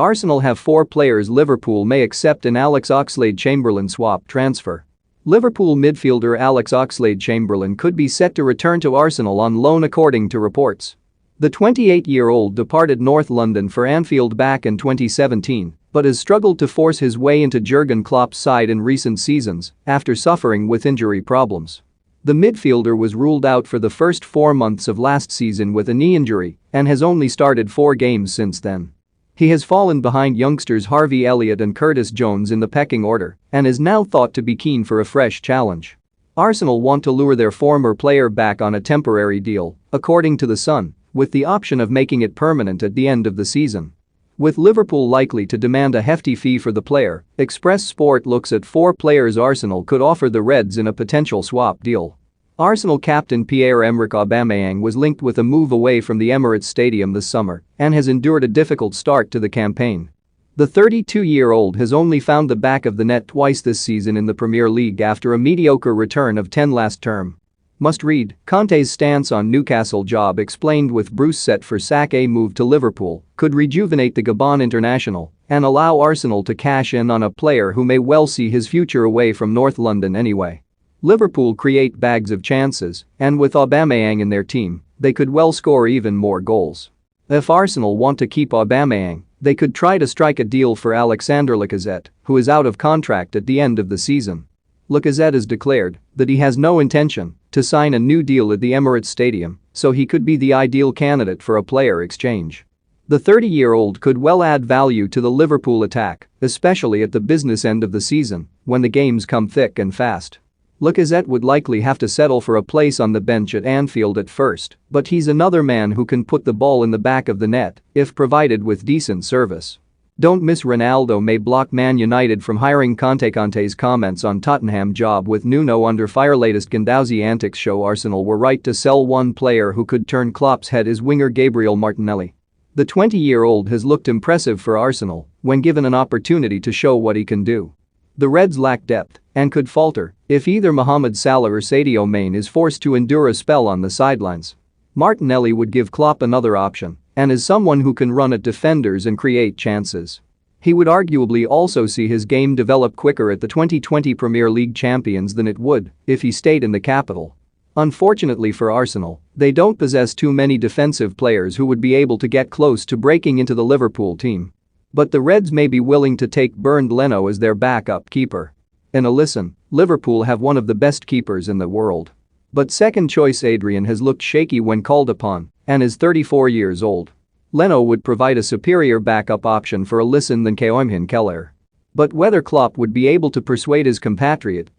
Arsenal have 4 players Liverpool may accept an Alex Oxlade-Chamberlain swap transfer. Liverpool midfielder Alex Oxlade-Chamberlain could be set to return to Arsenal on loan according to reports. The 28-year-old departed North London for Anfield back in 2017 but has struggled to force his way into Jurgen Klopp's side in recent seasons after suffering with injury problems. The midfielder was ruled out for the first 4 months of last season with a knee injury and has only started 4 games since then. He has fallen behind youngsters Harvey Elliott and Curtis Jones in the pecking order and is now thought to be keen for a fresh challenge. Arsenal want to lure their former player back on a temporary deal, according to The Sun, with the option of making it permanent at the end of the season. With Liverpool likely to demand a hefty fee for the player, Express Sport looks at 4 players Arsenal could offer the Reds in a potential swap deal. Arsenal captain Pierre-Emerick Aubameyang was linked with a move away from the Emirates Stadium this summer and has endured a difficult start to the campaign. The 32-year-old has only found the back of the net twice this season in the Premier League after a mediocre return of 10 last term. Must read, Conte's stance on Newcastle job explained with Bruce set for sack. A move to Liverpool could rejuvenate the Gabon international and allow Arsenal to cash in on a player who may well see his future away from North London anyway. Liverpool create bags of chances, and with Aubameyang in their team, they could well score even more goals. If Arsenal want to keep Aubameyang, they could try to strike a deal for Alexander Lacazette, who is out of contract at the end of the season. Lacazette has declared that he has no intention to sign a new deal at the Emirates Stadium, so he could be the ideal candidate for a player exchange. The 30-year-old could well add value to the Liverpool attack, especially at the business end of the season, when the games come thick and fast. Lacazette would likely have to settle for a place on the bench at Anfield at first, but he's another man who can put the ball in the back of the net if provided with decent service. Don't miss Ronaldo may block Man United from hiring Conte. Conte's comments on Tottenham job with Nuno under fire. Latest Guendouzi antics show Arsenal were right to sell one player who could turn Klopp's head is winger Gabriel Martinelli. The 20-year-old has looked impressive for Arsenal when given an opportunity to show what he can do. The Reds lack depth and could falter if either Mohamed Salah or Sadio Mane is forced to endure a spell on the sidelines. Martinelli would give Klopp another option and is someone who can run at defenders and create chances. He would arguably also see his game develop quicker at the 2020 Premier League champions than it would if he stayed in the capital. Unfortunately for Arsenal, they don't possess too many defensive players who would be able to get close to breaking into the Liverpool team. But the Reds may be willing to take Bernd Leno as their backup keeper. In a listen, Liverpool have one of the best keepers in the world. But second choice Adrian has looked shaky when called upon and is 34 years old. Leno would provide a superior backup option for a listen than Keoimhin Keller. But whether Klopp would be able to persuade his compatriot